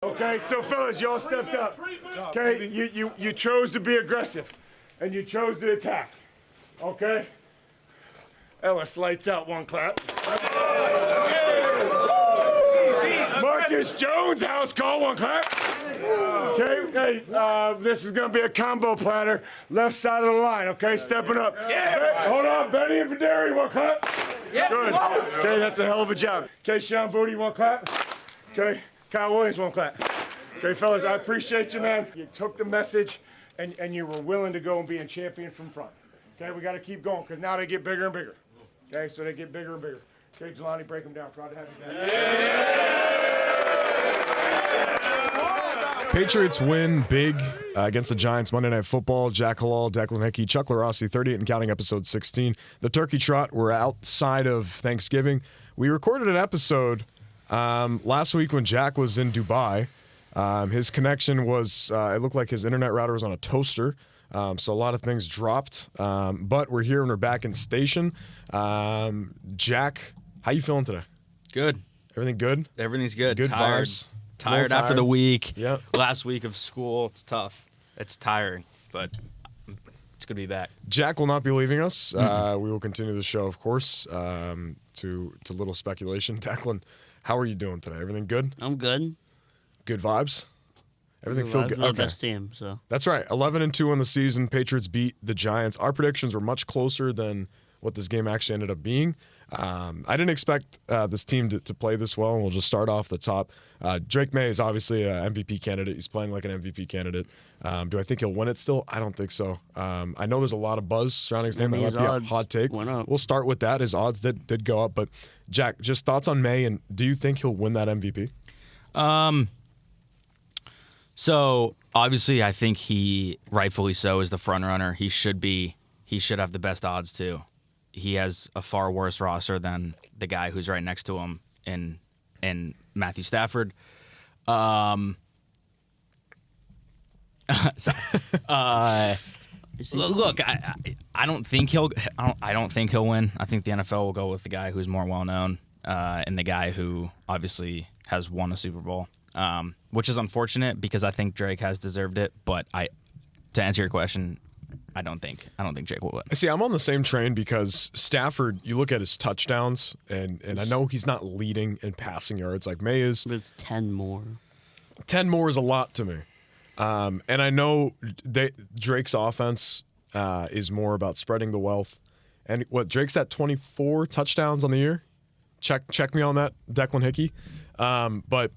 Okay, so fellas, y'all stepped up. Okay, you chose to be aggressive, and you chose to attack. Okay. Elliss, lights out, one clap. Marcus Jones, house call, one clap. Okay, this is gonna be a combo platter, left side of the line. Okay, stepping up. Yeah. Hold on, Benny and Videri, one clap. Yeah. Good. Okay, that's a hell of a job. Okay, Sean Booty, one clap. Okay, Kyle Williams, one clap. Okay, fellas, I appreciate you, man. You took the message, and you were willing to go and be a champion from front. Okay, we got to keep going, because now they get bigger and bigger. Okay, so they get bigger and bigger. Okay, Jelani, break them down. Proud to have you back. Patriots win big against the Giants Monday Night Football. Jack Halal, Declan Hickey, Chuck LaRossi, 38 and counting, episode 16. The Turkey Trot were outside of Thanksgiving. We recorded an episode last week when Jack was in Dubai. His connection was, it looked like his internet router was on a toaster. So a lot of things dropped. But we're here and we're back in station. Jack, how you feeling today? Good. Everything good? Everything's good. Good Tired. vibes. Tired after the week. Yep. Last week of school. It's tough. It's tiring, but it's good to be back. Jack will not be leaving us. We will continue the show, of course, to little speculation. Declan, how are you doing today? Everything good? I'm good. Good vibes? Everything feel good? Okay. Best team, so. That's right. 11-2 on the season. Patriots beat the Giants. Our predictions were much closer than what this game actually ended up being. I didn't expect this team to play this well, and we'll just start off the top. Drake May is obviously an MVP candidate. He's playing like an MVP candidate. Do I think he'll win it still? I don't think so. I know there's a lot of buzz surrounding his name. That might be a hot take. We'll start with that. His odds did go up. But, Jack, just thoughts on May, and do you think he'll win that MVP? So, obviously, I think he, rightfully so, is the front runner. He should have the best odds, too. He has a far worse roster than the guy who's right next to him in Matthew Stafford. Look, I don't think he'll win. I think the NFL will go with the guy who's more well known and the guy who obviously has won a Super Bowl, which is unfortunate because I think Drake has deserved it. But to answer your question, I don't think Jake will win. See, I'm on the same train because Stafford, you look at his touchdowns, and I know he's not leading in passing yards like May is. But it's 10 more. 10 more is a lot to me. And I know Drake's offense is more about spreading the wealth. And what, Drake's at 24 touchdowns on the year? Check me on that, Declan Hickey. But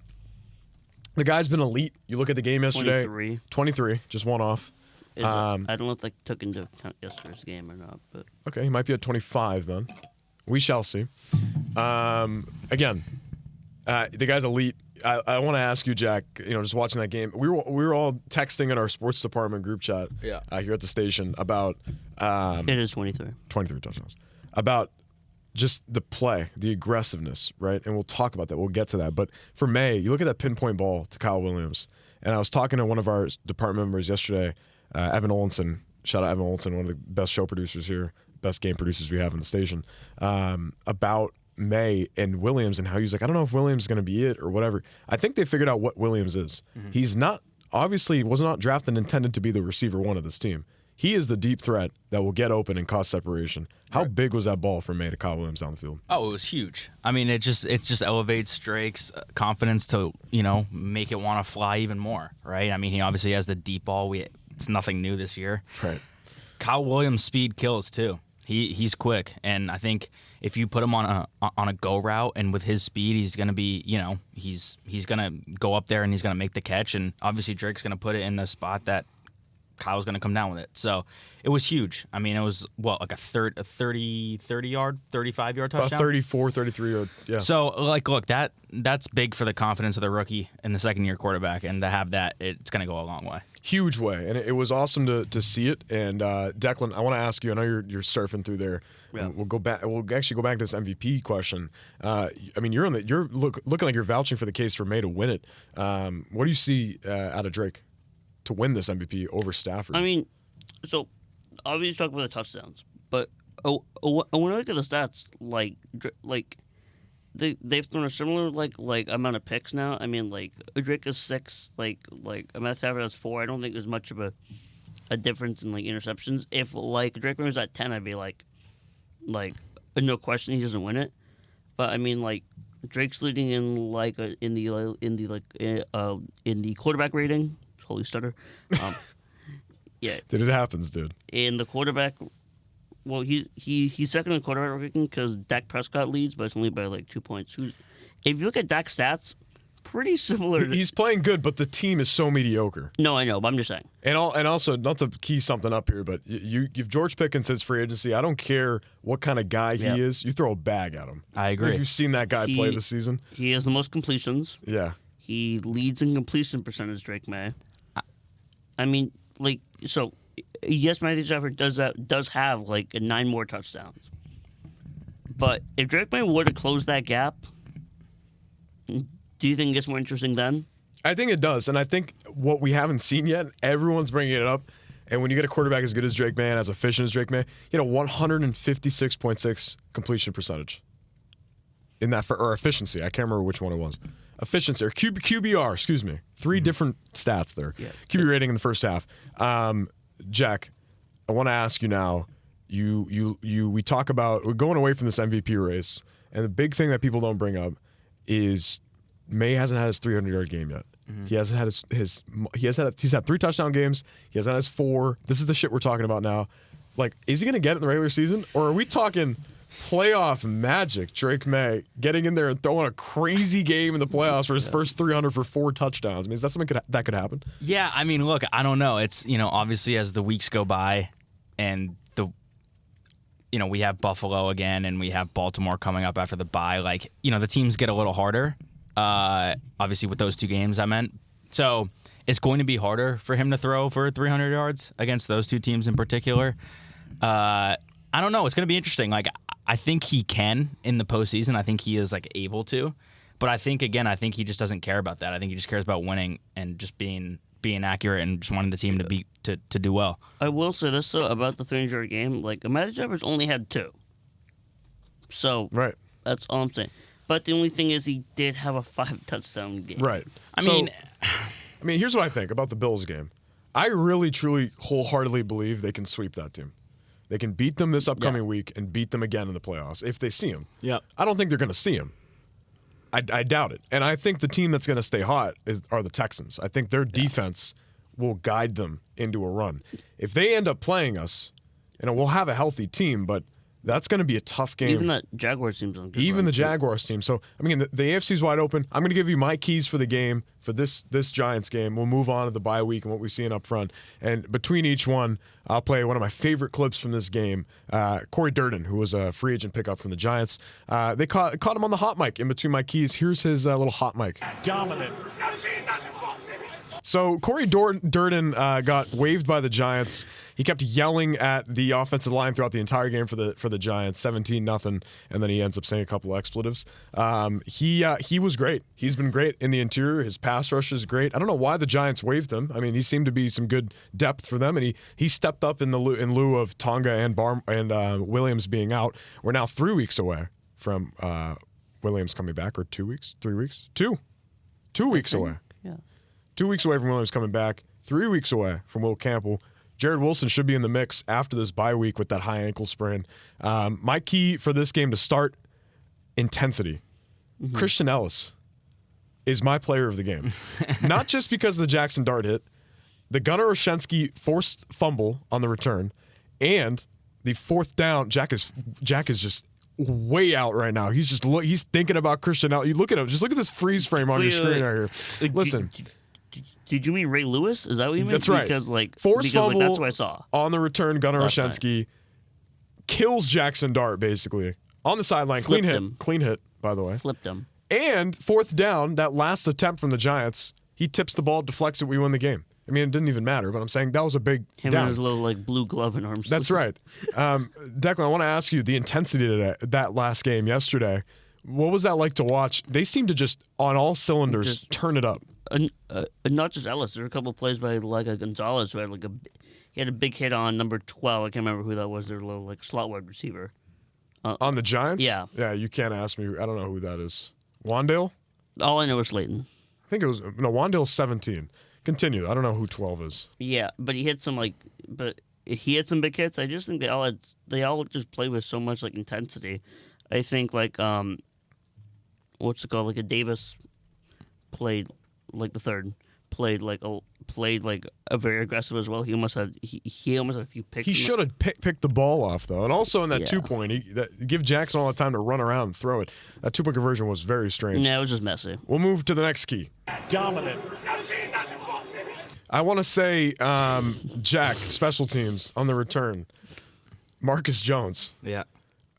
the guy's been elite. You look at the game yesterday. 23, just one off. I don't know if they took into account yesterday's game or not, but okay, he might be at 25 then. We shall see. Again, the guy's elite. I want to ask you, Jack. Just watching that game, we were all texting in our sports department group chat. Here at the station about. It is 23. 23 touchdowns. About just the play, the aggressiveness, right? And we'll talk about that. We'll get to that. But for May, you look at that pinpoint ball to Kyle Williams, and I was talking to one of our department members yesterday. Evan Olson, shout out Evan Olson, one of the best show producers here, best game producers we have in the station, about May and Williams and how he's like, I don't know if Williams is going to be it or whatever. I think they figured out what Williams is. He's not, obviously, was not drafted and intended to be the receiver one of this team. He is the deep threat that will get open and cause separation. How big was that ball from May to Kyle Williams down the field? Oh, it was huge. I mean, it just elevates Drake's confidence to, make it want to fly even more, right? I mean, he obviously has the deep ball. It's nothing new this year. Right. Kyle Williams' speed kills too. He's quick, and I think if you put him on a go route and with his speed, he's going to be, he's going to go up there and he's going to make the catch, and obviously Drake's going to put it in the spot that Kyle's going to come down with it. So it was huge. I mean, it was like a 30-yard, 35-yard touchdown? About 34, 33-yard, yeah. So, look, that's big for the confidence of the rookie and the second-year quarterback, and to have that, it's going to go a long way. Huge way, and it was awesome to see it. And Declan, I want to ask you, I know you're surfing through there. Yeah. We'll go back. We'll actually go back to this MVP question. I mean, you're looking like you're vouching for the case for May to win it. What do you see out of Drake to win this MVP over Stafford? I mean, so obviously talk about the touchdowns, but when I look at the stats, like they've thrown a similar like amount of picks now. I mean, like Drake is 6, like Matthew Stafford has 4. I don't think there's much of a difference in like interceptions. If like Drake was at 10, I'd be like no question he doesn't win it. But I mean, like Drake's leading in like in the quarterback rating. Holy stutter. Yeah. Dude, it happens, dude. In the quarterback, well, he's second in quarterback ranking because Dak Prescott leads, but it's only by like 2 points. If you look at Dak's stats, pretty similar. He's playing good, but the team is so mediocre. No, I know, but I'm just saying. And also, not to key something up here, but you've George Pickens says free agency. I don't care what kind of guy he is. You throw a bag at him. I agree. If you've seen that guy play this season. He has the most completions. Yeah. He leads in completion percentage, Drake May. I mean, like, so, yes, Matthew Stafford does have, like, 9 more touchdowns. But if Drake May were to close that gap, do you think it gets more interesting then? I think it does. And I think what we haven't seen yet, everyone's bringing it up. And when you get a quarterback as good as Drake May and as efficient as Drake May, 156.6 completion percentage. In that, or efficiency. I can't remember which one it was. Efficiency, or QBR, excuse me. 3 different stats there. Yeah. QB rating in the first half. Jack, I want to ask you now, we talk about, we're going away from this MVP race, and the big thing that people don't bring up is May hasn't had his 300-yard game yet. Mm-hmm. He hasn't had he's had 3 touchdown games. He hasn't had his 4. This is the shit we're talking about now. Like, is he going to get it in the regular season, or are we talking playoff magic, Drake May getting in there and throwing a crazy game in the playoffs for his first 300 for 4 touchdowns? I mean, is that something that could happen? Yeah, I mean, look, I don't know. It's, obviously as the weeks go by and we have Buffalo again and we have Baltimore coming up after the bye, like, the teams get a little harder, obviously with those 2 games I meant. So it's going to be harder for him to throw for 300 yards against those 2 teams in particular. I don't know. It's going to be interesting. Like, I think he can in the postseason. I think he is like able to, but I think he just doesn't care about that. I think he just cares about winning and just being accurate and just wanting the team to do well. I will say this though about the 300-yard game. Like, Matthew Stafford's only had 2, so right. That's all I'm saying. But the only thing is he did have a 5 touchdown game. Right. I mean, here's what I think about the Bills game. I really, truly, wholeheartedly believe they can sweep that team. They can beat them this upcoming week and beat them again in the playoffs if they see them. Yeah. I don't think they're going to see them. I doubt it. And I think the team that's going to stay hot are the Texans. I think their defense will guide them into a run. If they end up playing us, we'll have a healthy team, but that's going to be a tough game. Even the Jaguars team's on good Even run, the Jaguars team. So, I mean, the AFC's wide open. I'm going to give you my keys for the game, for this Giants game. We'll move on to the bye week and what we're seeing up front. And between each one, I'll play one of my favorite clips from this game. Corey Durden, who was a free agent pickup from the Giants. They caught him on the hot mic in between my keys. Here's his little hot mic. Dominant. So Corey Durden got waived by the Giants. He kept yelling at the offensive line throughout the entire game for the Giants, 17-0, and then he ends up saying a couple of expletives. He was great. He's been great in the interior. His pass rush is great. I don't know why the Giants waived him. I mean, he seemed to be some good depth for them, and he stepped up in lieu of Tonga and Williams being out. We're now 3 weeks away from Williams coming back, or 2 weeks, 3 weeks, 2 weeks away. Yeah. 2 weeks away from Williams coming back, 3 weeks away from Will Campbell. Jared Wilson should be in the mix after this bye week with that high ankle sprain. My key for this game to start, intensity. Mm-hmm. Christian Elliss is my player of the game. Not just because of the Jackson Dart hit, the Gunnar Olszewski forced fumble on the return, and the 4th down. Jack is just way out right now. He's thinking about Christian Elliss. You look at him. Just look at this freeze frame on your screen right here. Listen. Did you mean Ray Lewis? Is that what you mean? That's right. Because fumble that's what I saw. On the return, Gunnar Olszewski kills Jackson Dart, basically. On the sideline. Clean hit, by the way. Flipped him. And 4th down, that last attempt from the Giants, he tips the ball, deflects it, we win the game. I mean, it didn't even matter, but I'm saying that was a big Him down. and his little blue glove and arms. That's right. Declan, I want to ask you, the intensity of that last game yesterday, what was that like to watch? They seemed to just, on all cylinders, turn it up. Not just Elliss. There were a couple of plays by Gonzalez who had he had a big hit on number 12. I can't remember who that was. Their little slot wide receiver. On the Giants? Yeah. Yeah, you can't ask me. I don't know who that is. Wandale? All I know is Slayton. I think it was Wandale's 17. Continue. I don't know who 12 is. Yeah, but he hit some he had some big hits. I just think they all just play with so much like intensity. I think like what's it called? Like a Davis played like the third. Played like a very aggressive as well. He almost had a few picks. He should have picked the ball off though, and also in that Yeah. 2-point, give Jackson all the time to run around and throw it. That 2-point conversion was very strange. Yeah, it was just messy. We'll move to the next key. Dominant. I want to say, Jack, special teams on the return. Marcus Jones. Yeah.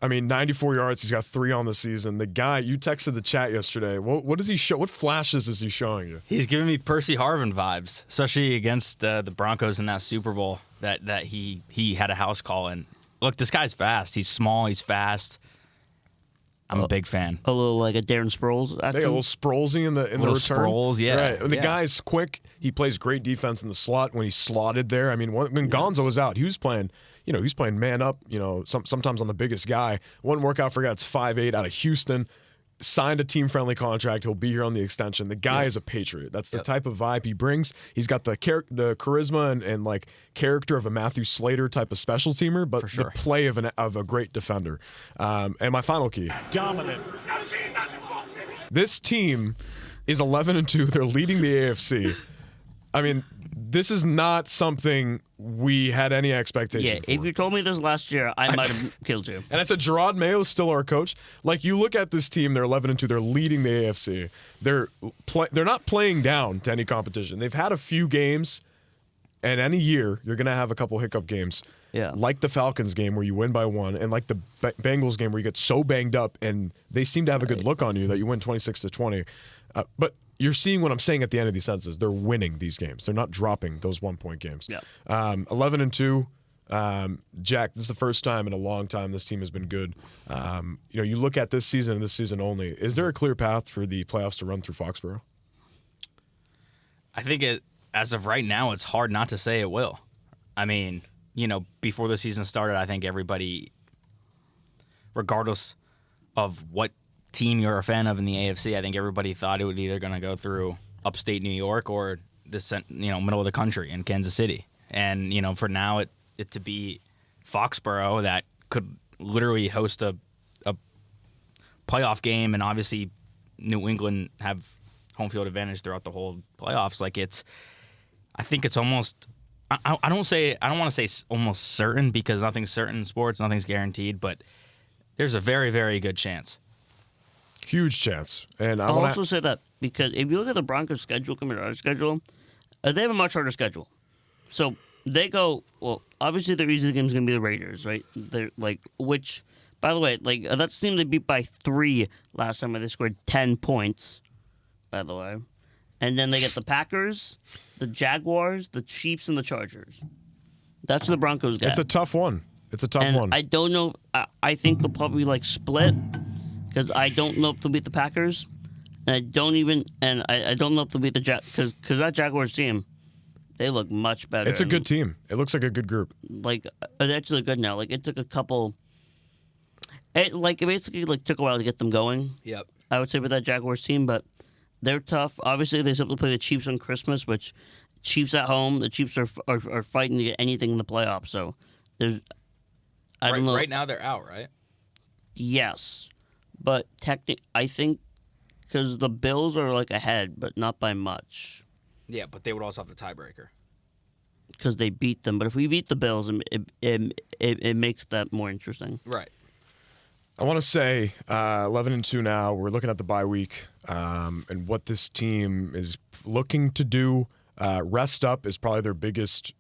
I mean, 94 yards. He's got 3 on the season. The guy, you texted the chat yesterday. What does he show? What flashes is he showing you? He's giving me Percy Harvin vibes, especially against the Broncos in that Super Bowl that he had a house call in. Look, this guy's fast. He's small. He's fast. I'm a big fan. A little like a Darren Sproles They got a action. little Sproulsy in the Little return. Sproles, yeah, Right. And the yeah. guy's quick. He plays great defense in the slot when he's slotted there. I mean, when Gonzo was out, he was playing. He was playing man up. Sometimes on the biggest guy. One workout for a guy that's 5'8" out of Houston. Signed a team-friendly contract. He'll be here on the extension. The guy is a Patriot. That's the type of vibe he brings. He's got the charisma and like character of a Matthew Slater type of special teamer, but the play of a great defender. And my final key. Dominant. This team is 11-2. They're leading the AFC. I mean, this is not something we had any expectation for. If you told me this last year, I might have killed you. And I said, Gerard Mayo's still our coach. Like, you look at this team, they're 11-2. They're leading the AFC. They're not playing down to any competition. They've had a few games, and any year, you're going to have a couple hiccup games. Yeah. Like the Falcons game where you win by 1, and like the Bengals game where you get so banged up, and they seem to have a good look on you that you win 26-20. But you're seeing what I'm saying at the end of these sentences. They're winning these games. They're not dropping those 1-point games. Yeah. 11-2. Jack, this is the first time in a long time this team has been good. You look at this season and this season only. Is there a clear path for the playoffs to run through Foxborough? I think as of right now, it's hard not to say it will. I mean, before the season started, I think everybody, regardless of what team you're a fan of in the AFC, I think everybody thought it was either going to go through upstate New York or the middle of the country in Kansas City. And for now, it to be Foxborough that could literally host a playoff game, and obviously New England have home field advantage throughout the whole playoffs. I think it's almost. I don't want to say almost certain, because nothing's certain in sports, nothing's guaranteed, but there's a very, very good chance. Huge chance. And I'll also say that because if you look at the Broncos' schedule compared to our schedule, they have a much harder schedule. So they go, well, obviously their easiest game is going to be the Raiders, right? They're which, by the way, that team they beat by 3 last time, where they scored 10 points, by the way. And then they get the Packers, the Jaguars, the Chiefs, and the Chargers. That's what the Broncos get. It's a tough one. I don't know. I think they'll probably split, because I don't know if they'll beat the Packers, and I don't know if they'll beat the because that Jaguars team, they look much better. It's a good team. It looks like a good group. They're actually good now. It took a couple. It basically took a while to get them going. Yep. I would say with that Jaguars team, but they're tough. Obviously, they simply play the Chiefs on Christmas, which Chiefs at home. The Chiefs are fighting to get anything in the playoffs. So there's. I don't know. Right now they're out, right? Yes, but I think because the Bills are ahead, but not by much. Yeah, but they would also have the tiebreaker. Because they beat them. But if we beat the Bills, it makes that more interesting. Right. I want to say 11-2 now. We're looking at the bye week and what this team is looking to do. Rest up is probably their biggest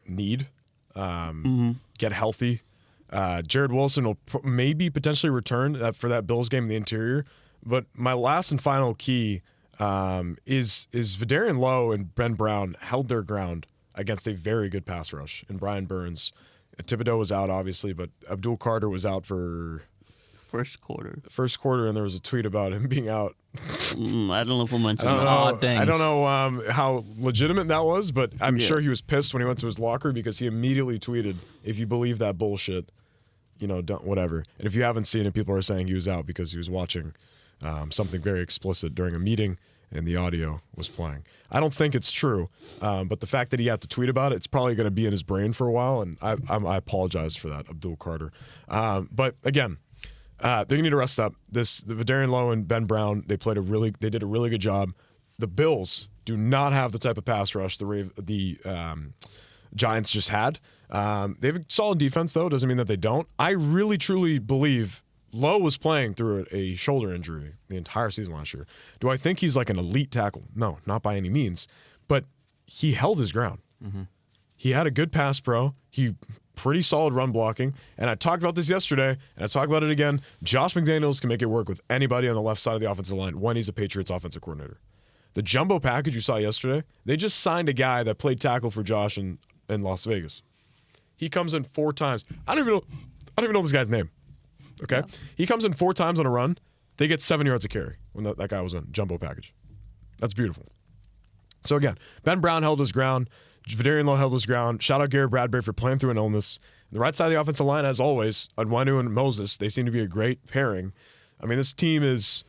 need. Get healthy. Jared Wilson will maybe potentially return for that Bills game in the interior. But my last and final key is Vidarian Lowe and Ben Brown held their ground against a very good pass rush. And Brian Burns. Thibodeau was out, obviously, but Abdul Carter was out for first quarter, and there was a tweet about him being out. I don't know if we'll mention Some odd things. I don't know how legitimate that was, but I'm sure he was pissed when he went to his locker, because he immediately tweeted, "If you believe that bullshit, don't whatever. And if you haven't seen it, people are saying he was out because he was watching something very explicit during a meeting and the audio was playing. I don't think it's true, but the fact that he had to tweet about it, it's probably going to be in his brain for a while, and I apologize for that, Abdul Carter. But again, they're going to need to rest up. The Vidarian Lowe and Ben Brown, they did a really good job. The Bills do not have the type of pass rush the Giants just had. They have a solid defense, though. Doesn't mean that they don't. I really, truly believe Lowe was playing through a shoulder injury the entire season last year. Do I think he's like an elite tackle? No, not by any means. But he held his ground. Mm-hmm. He had a good pass pro. He pretty solid run blocking. And I talked about this yesterday, and I talk about it again. Josh McDaniels can make it work with anybody on the left side of the offensive line when he's a Patriots offensive coordinator. The jumbo package you saw yesterday, they just signed a guy that played tackle for Josh in Las Vegas. He comes in 4 times. I don't even know this guy's name. Okay? Yeah. He comes in 4 times on a run. They get 7 yards a carry when that guy was a jumbo package. That's beautiful. So again, Ben Brown held his ground. Vidarian Lowe held his ground. Shout out Garrett Bradbury for playing through an illness. The right side of the offensive line, as always, Onwenu and Moses, they seem to be a great pairing. I mean, this team is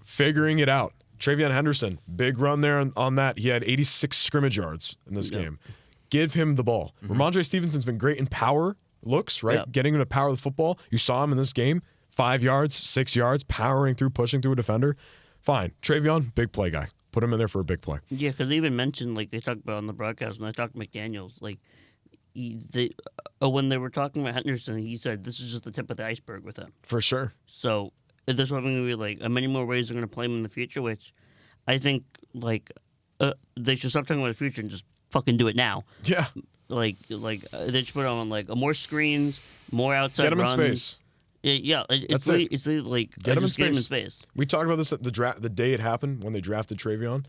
figuring it out. Travion Henderson, big run there on that. He had 86 scrimmage yards in this game. Give him the ball. Mm-hmm. Ramondre Stevenson's been great in power looks, right? Yep. Getting him to power the football. You saw him in this game. 5 yards, 6 yards, powering through, pushing through a defender. Fine. Travion, big play guy. Put him in there for a big play. Yeah, because they even mentioned, like they talked about on the broadcast, when I talked to McDaniels, like, when they were talking about Henderson, he said this is just the tip of the iceberg with him. For sure. So there's probably going to be, like, many more ways they're going to play him in the future, which I think, like, they should stop talking about the future and just fucking do it now. Yeah. They should put on, like, more screens, more outside Get him runs. in space. Yeah, it's like get him in space. We talked about this at the day it happened when they drafted Travion.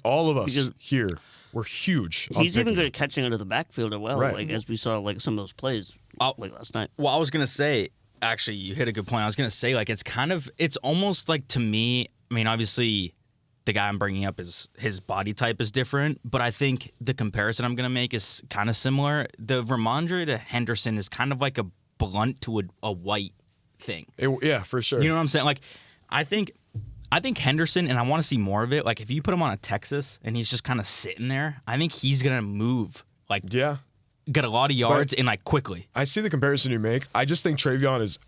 All of us here were huge. He's even good at catching under the backfield as well, right. like as we saw like some of those plays like last night. Well, I was gonna say, actually, you hit a good point. I was gonna say, like, it's almost like, to me. I mean, obviously, the guy I'm bringing up is his body type is different, but I think the comparison I'm gonna make is kind of similar. The Ramondre to Henderson is kind of like a blunt to a white thing. Yeah, for sure. You know what I'm saying? Like, I think Henderson, and I want to see more of it. Like, if you put him on a Texas and he's just kind of sitting there, I think he's gonna move. Like, yeah, get a lot of yards and like quickly. I see the comparison you make. I just think Travion is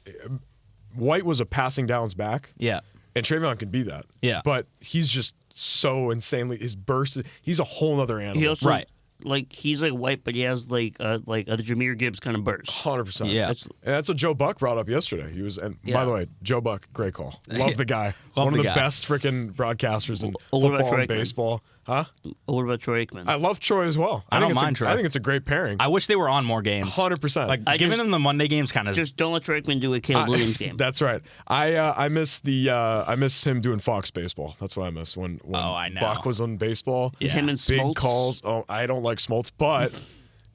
White was a passing downs back. Yeah, and Travion can be that. Yeah, but he's just so insanely his burst. He's a whole other animal. He also, right. Like, he's like White, but he has like a Jameer Gibbs kind of burst. 100%. Yeah, and that's what Joe Buck brought up yesterday. He was, and by the way, Joe Buck, great call. Love the guy. One of the best freaking broadcasters in football and baseball. Huh? What about Troy Aikman? I love Troy as well. I don't mind Troy. I think it's a great pairing. I wish they were on more games. 100%. Like, giving them the Monday games kind of just don't let Troy Aikman do a Caleb Williams game. That's right. I miss him doing Fox baseball. That's what I miss when I know. Buck was on baseball. Yeah. Him and big Smoltz. calls. Oh, I don't like Smoltz, but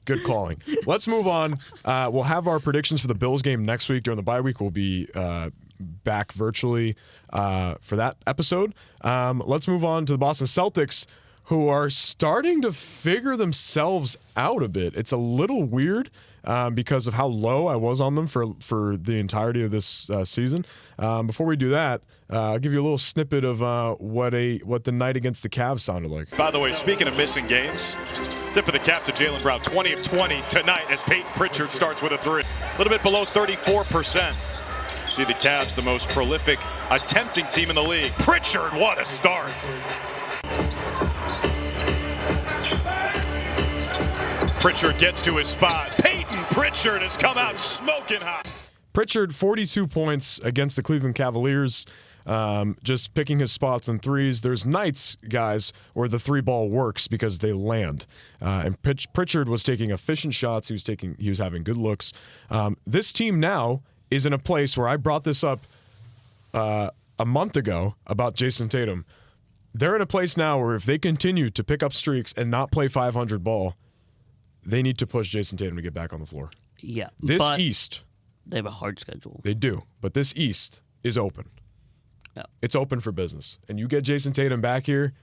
good calling. Let's move on. We'll have our predictions for the Bills game next week during the bye week. We'll be back virtually for that episode. Let's move on to the Boston Celtics, who are starting to figure themselves out a bit. It's a little weird because of how low I was on them for the entirety of this season. Before we do that, I'll give you a little snippet of what the night against the Cavs sounded like. By the way, speaking of missing games, tip of the cap to Jaylen Brown. 20 of 20 tonight as Peyton Pritchard starts with a 3. A little bit below 34%. See the Cavs, the most prolific attempting team in the league. Pritchard, what a start. Pritchard gets to his spot. Peyton Pritchard has come out smoking hot. Pritchard, 42 points against the Cleveland Cavaliers, just picking his spots in threes. There's nights, guys, where the 3-ball works because they land. And Pritchard was taking efficient shots. He was having good looks. This team now is in a place where I brought this up a month ago about Jason Tatum. They're in a place now where if they continue to pick up streaks and not play 500 ball, they need to push Jason Tatum to get back on the floor. Yeah. This East. They have a hard schedule. They do. But this East is open. Yeah. It's open for business. And you get Jason Tatum back here,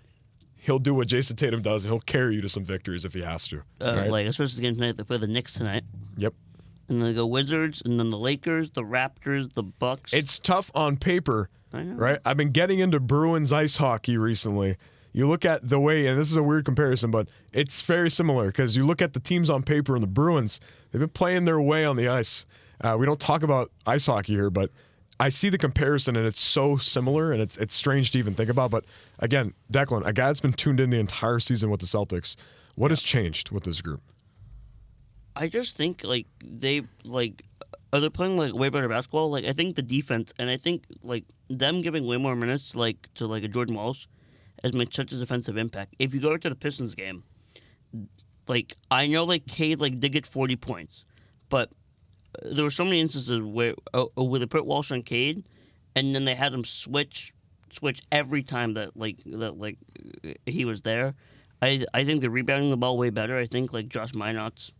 he'll do what Jason Tatum does, and he'll carry you to some victories if he has to. Right? Like, especially the game tonight. They play the Knicks tonight. Yep. and then they go Wizards, and then the Lakers, the Raptors, the Bucks. It's tough on paper, I know. right? I've been getting into Bruins ice hockey recently. You look at the way, and this is a weird comparison, but it's very similar because you look at the teams on paper and the Bruins, they've been playing their way on the ice. We don't talk about ice hockey here, but I see the comparison, and it's so similar, and it's strange to even think about. But again, Declan, a guy that's been tuned in the entire season with the Celtics, what has changed with this group? I just think like they like are they playing like way better basketball? Like I think the defense, and I think like them giving way more minutes like to like a Jordan Walsh has made such a defensive impact. If you go to the Pistons game, like I know like Cade like did get 40 points, but there were so many instances where they put Walsh on Cade, and then they had him switch every time that he was there. I think they're rebounding the ball way better. I think like Josh Minot's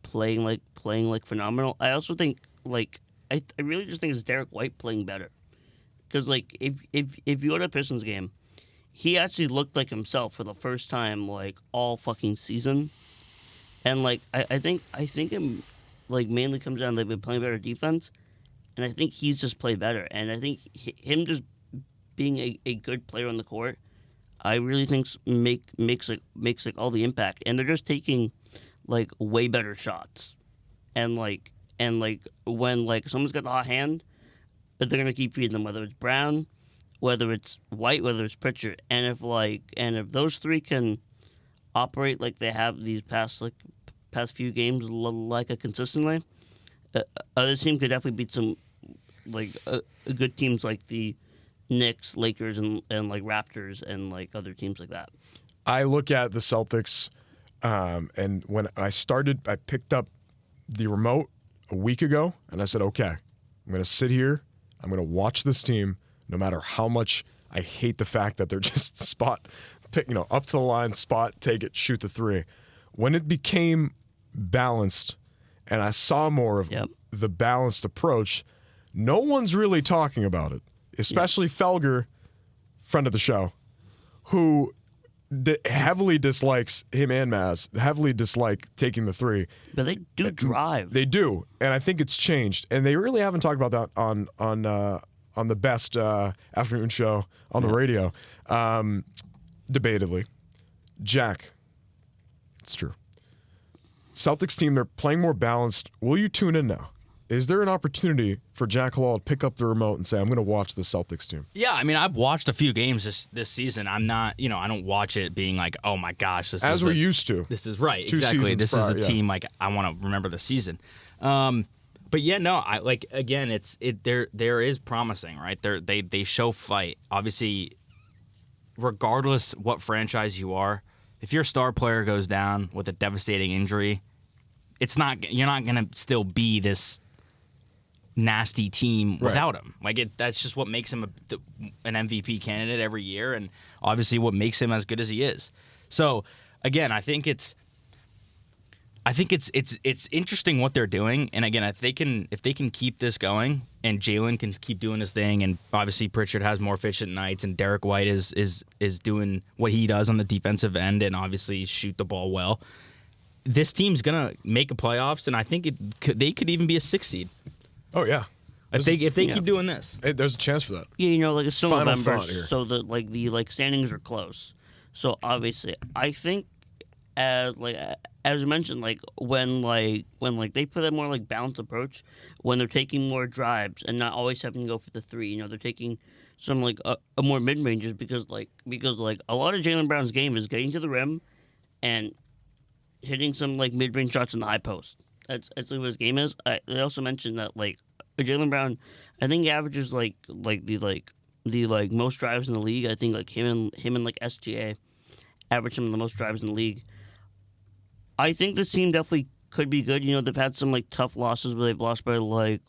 playing like phenomenal. I also think like I really just think it's Derek White playing better, because like if you go to a Pistons game, he actually looked like himself for the first time like all fucking season, and like I think it like mainly comes down to they've been playing better defense, and I think he's just played better, and I think him just being a good player on the court, I really think makes all the impact, and they're just taking like way better shots, and when like someone's got the hot hand, they're gonna keep feeding them, whether it's Brown, whether it's White, whether it's Pritchard, and if those three can operate like they have these past few games like a consistently, other team could definitely beat some like good teams like the Knicks, Lakers, and like Raptors, and like other teams like that. I look at the Celtics, and when I picked up the remote a week ago, and I said, okay, I'm going to sit here, I'm going to watch this team, no matter how much I hate the fact that they're just up to the line, spot, take it, shoot the three. When it became balanced, and I saw more of the balanced approach, no one's really talking about it, especially Felger, friend of the show, who heavily dislikes him and Maz, heavily dislike taking the three. But they do drive. They do, and I think it's changed. And they really haven't talked about that on the best afternoon show on the radio, debatably. Jack, it's true. Celtics team, they're playing more balanced. Will you tune in now? Is there an opportunity for Jack Halal to pick up the remote and say, I'm going to watch the Celtics team? Yeah, I mean, I've watched a few games this season. I'm not, I don't watch it being like, oh my gosh, this as is we're used to. This is right, 2 exactly. This prior, is a team like I want to remember the season. But yeah, no, I like again, there is promising, right? They show fight. Obviously, regardless what franchise you are, if your star player goes down with a devastating injury, you're not going to still be this nasty team without him. That's just what makes him an MVP candidate every year, and obviously what makes him as good as he is. So again, I think it's interesting what they're doing, and again, if they can keep this going, and Jalen can keep doing his thing, and obviously Pritchard has more efficient nights, and Derek White is doing what he does on the defensive end, and obviously shoot the ball well. This team's gonna make a playoffs, and I think they could even be a 6 seed. Oh yeah, if they keep doing this, there's a chance for that. Yeah, like it's still Final November, thought here. so the standings are close. So obviously, I think as you mentioned, when they put a more like balanced approach, when they're taking more drives and not always having to go for the three, they're taking some like a more mid ranges because a lot of Jaylen Brown's game is getting to the rim and hitting some like mid range shots in the high post. That's what his game is. They also mentioned that like Jaylen Brown, I think he averages the most drives in the league. I think like him and like SGA average some of the most drives in the league. I think this team definitely could be good. They've had some like tough losses where they've lost by like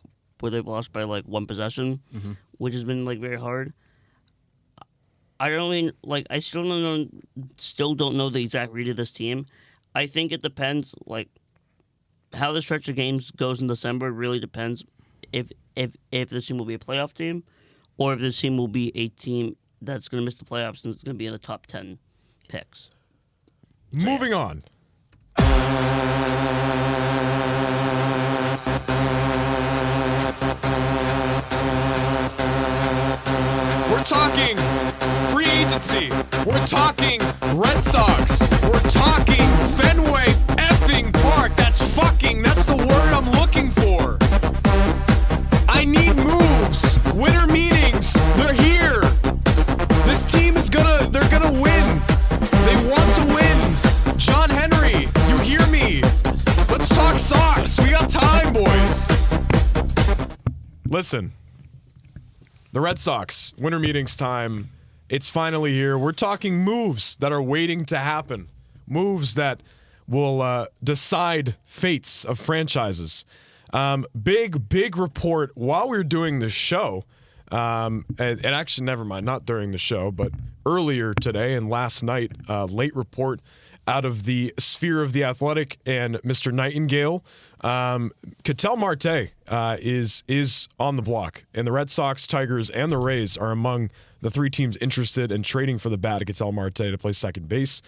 one possession, which has been like very hard. I still don't know the exact read of this team. I think it depends like how the stretch of games goes in December. Really depends if this team will be a playoff team or if this team will be a team that's going to miss the playoffs and it's going to be in the top 10 picks. Moving on. We're talking free agency. We're talking Red Sox. We're talking Fenway effing Park. That's the word I'm looking for. I need moves. Winter meetings. They're here. This team they're gonna win. They want to win. John Henry, you hear me? Let's talk Sox. We got time, boys. Listen, the Red Sox, winter meetings time. It's finally here. We're talking moves that are waiting to happen. Moves that will decide fates of franchises. Big report while we were doing this show. And actually, never mind, not during the show, but earlier today and last night, late report out of the sphere of the Athletic and Mr. Nightingale. Ketel Marte is on the block, and the Red Sox, Tigers, and the Rays are among the three teams interested in trading for the bat of Ketel Marte to play second base.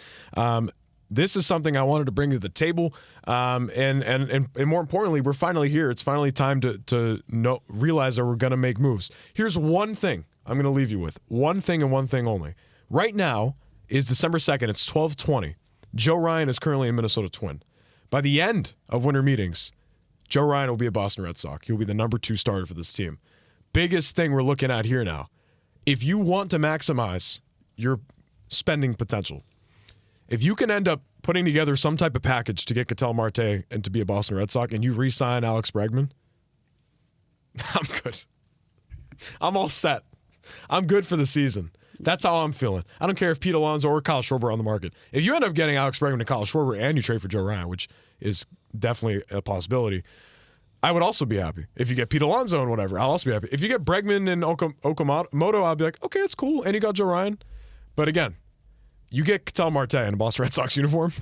This is something I wanted to bring to the table, and more importantly, we're finally here. It's finally time to realize that we're going to make moves. Here's one thing I'm going to leave you with. One thing and one thing only. Right now is December 2nd. It's 12:20. Joe Ryan is currently a Minnesota Twin. By the end of winter meetings, Joe Ryan will be a Boston Red Sox. He'll be the number 2 starter for this team. Biggest thing we're looking at here now. If you want to maximize your spending potential, if you can end up putting together some type of package to get Ketel Marte and to be a Boston Red Sox, and you re-sign Alex Bregman, I'm good. I'm all set. I'm good for the season. That's how I'm feeling. I don't care if Pete Alonso or Kyle Schwarber are on the market. If you end up getting Alex Bregman and Kyle Schwarber and you trade for Joe Ryan, which is definitely a possibility, I would also be happy. If you get Pete Alonso and whatever, I'll also be happy. If you get Bregman and Okamoto, I'll be like, okay, that's cool. And you got Joe Ryan. But again, you get Ketel Marte in a Boston Red Sox uniform,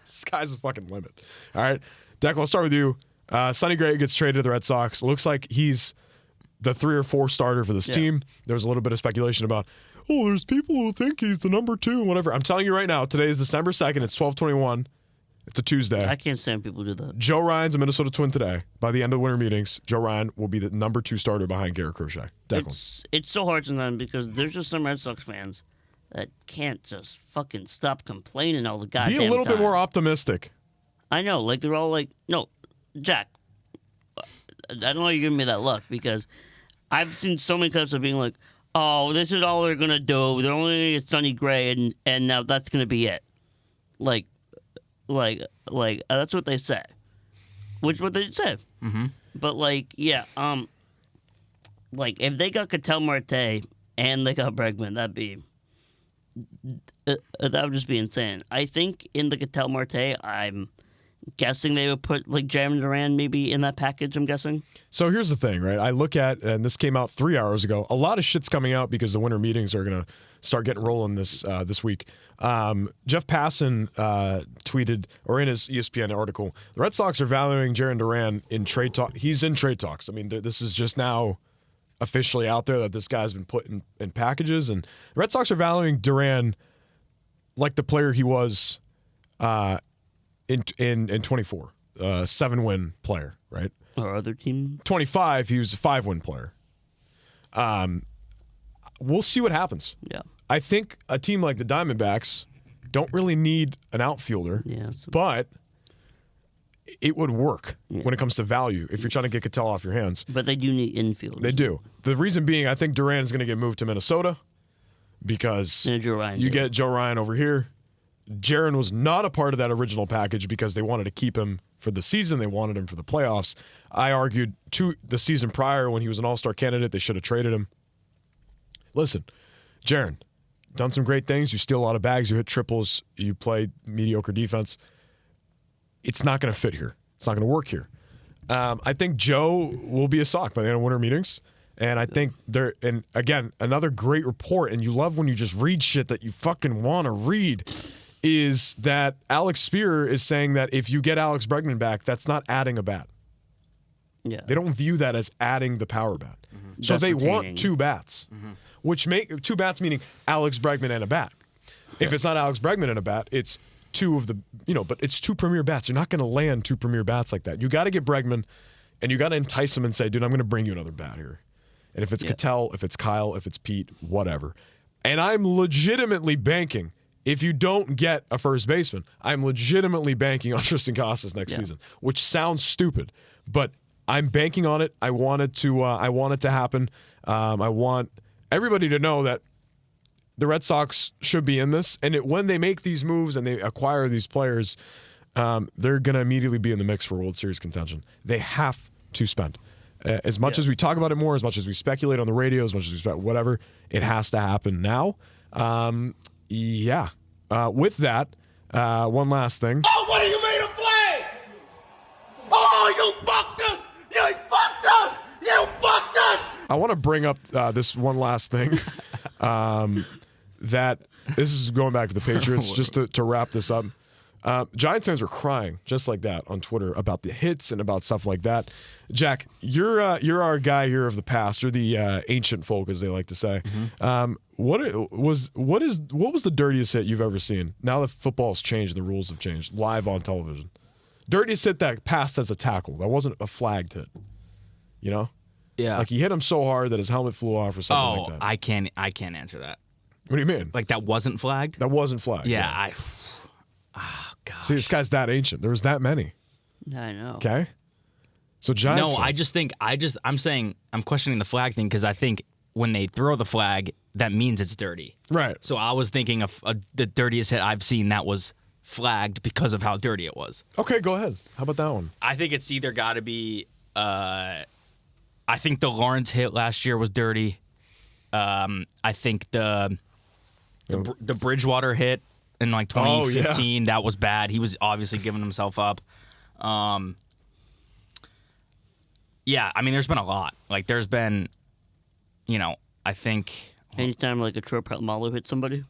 sky's the fucking limit. All right, Deck, I'll start with you. Sonny Gray gets traded to the Red Sox. Looks like he's the 3 or 4 starter for this team. There was a little bit of speculation about, there's people who think he's the number 2 and whatever. I'm telling you right now, today is December 2nd. It's 12:21. It's a Tuesday. I can't stand people do that. Joe Ryan's a Minnesota Twin today. By the end of the winter meetings, Joe Ryan will be the number 2 starter behind Garrett Crochet. Declan. It's so hard sometimes because there's just some Red Sox fans that can't just fucking stop complaining all the goddamn time. Be a little bit more optimistic. I know. Like, they're all like, no, Jack, I don't know you're giving me that look because I've seen so many clips of being like, oh, this is all they're going to do. They're only going to get Sonny Gray, and now that's going to be it. Like, that's what they say. Which is what they said. Mm-hmm. But, like, yeah, like, if they got Ketel Marte and they got Bregman, that would just be insane. I think in the Ketel Marte, I'm guessing they would put like Jeremy Duran maybe in that package, I'm guessing. So here's the thing, right? I look at, and this came out 3 hours ago, a lot of shit's coming out because the winter meetings are going to start getting rolling this week. Jeff Passan tweeted, or in his ESPN article, the Red Sox are valuing Jarren Duran in trade talk. He's in trade talks. I mean, this is just now officially out there that this guy's been put in packages, and the Red Sox are valuing Duran like the player he was in 24, 7-win player, right? Or other team? 25, he was a 5-win player. We'll see what happens. Yeah. I think a team like the Diamondbacks don't really need an outfielder, but it would work when it comes to value if you're trying to get Ketel off your hands. But they do need infielders. They do. The reason being, I think Duran is going to get moved to Minnesota because you get Joe Ryan over here. Jarren was not a part of that original package because they wanted to keep him for the season. They wanted him for the playoffs. I argued the season prior when he was an all-star candidate, they should have traded him. Listen, Jarren, done some great things. You steal a lot of bags. You hit triples. You play mediocre defense. It's not going to fit here. It's not going to work here. I think Joe will be a Sox by the end of winter meetings. And I think and again, another great report, and you love when you just read shit that you fucking want to read, is that Alex Spear is saying that if you get Alex Bregman back, that's not adding a bat. Yeah. They don't view that as adding the power bat. Mm-hmm. So that's they retaining. want 2 bats, which make 2 bats meaning Alex Bregman and a bat. If it's not Alex Bregman and a bat, it's 2 of the, but it's 2 premier bats. You're not going to land 2 premier bats like that. You got to get Bregman, and you got to entice him and say, dude, I'm going to bring you another bat here. And if it's Cattell, if it's Kyle, if it's Pete, whatever. And I'm legitimately banking. If you don't get a first baseman, I'm legitimately banking on Tristan Casas next season, which sounds stupid, but I'm banking on it. I want it to happen. I want everybody to know that the Red Sox should be in this. And when they make these moves and they acquire these players, they're going to immediately be in the mix for World Series contention. They have to spend. As much as we talk about it more, as much as we speculate on the radio, as much as we whatever, it has to happen now. With that, one last thing. Oh, what are you made of flag? Oh, you fucked us! You fucked us! You fucked us! I want to bring up this one last thing. That this is going back to the Patriots, just to wrap this up. Giants fans were crying just like that on Twitter about the hits and about stuff like that. Jack, you're our guy here of the past. You're the ancient folk, as they like to say. Mm-hmm. What was the dirtiest hit you've ever seen? Now that football's changed, the rules have changed. Live on television, dirtiest hit that passed as a tackle. That wasn't a flagged hit. You know? Yeah. Like he hit him so hard that his helmet flew off or something like that. I can't answer that. What do you mean? Like that wasn't flagged? That wasn't flagged. Yeah. Oh gosh. See, this guy's that ancient. There was that many. I know. Okay. So Giants. No, fans, I'm questioning the flag thing because I think when they throw the flag, that means it's dirty. Right. So I was thinking of the dirtiest hit I've seen that was flagged because of how dirty it was. Okay, go ahead. How about that one? I think it's either got to be. I think the Lawrence hit last year was dirty. I think the Bridgewater hit in like 2015 that was bad. He was obviously giving himself up. Yeah, I mean, there's been a lot. Like, there's been, I think. Anytime like a Trot Malu hit somebody.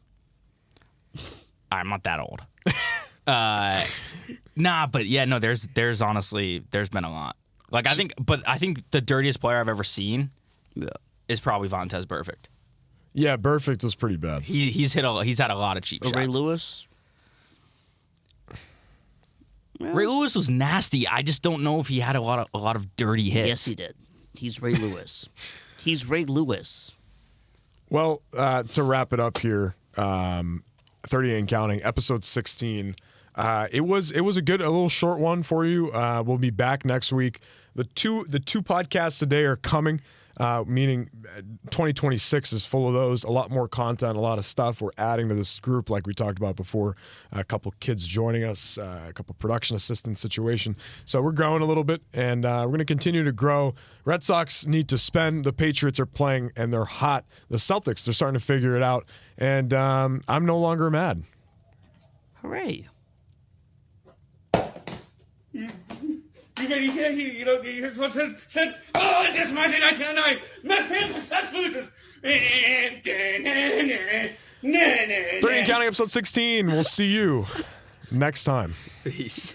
I'm not that old. Nah, but yeah, no. There's honestly been a lot. Like I think the dirtiest player I've ever seen, is probably Vontaze Burfict. Yeah, Burfict was pretty bad. He's had a lot of cheap shots. Ray Lewis. Ray Lewis was nasty. I just don't know if he had a lot of dirty hits. Yes, he did. He's Ray Lewis. He's Ray Lewis. Well, to wrap it up here, 30 and counting, episode 16. It was a little short one for you. We'll be back next week. The two podcasts today are coming, meaning 2026 is full of those. A lot more content, a lot of stuff. We're adding to this group like we talked about before. A couple kids joining us, a couple production assistant situation. So we're growing a little bit, and we're going to continue to grow. Red Sox need to spend. The Patriots are playing, and they're hot. The Celtics, they're starting to figure it out. And I'm no longer mad. Hooray. You hear what said, oh, it is mighty 1909, Medfield such losers. 30 and counting, episode 16. We'll see you next time. Peace.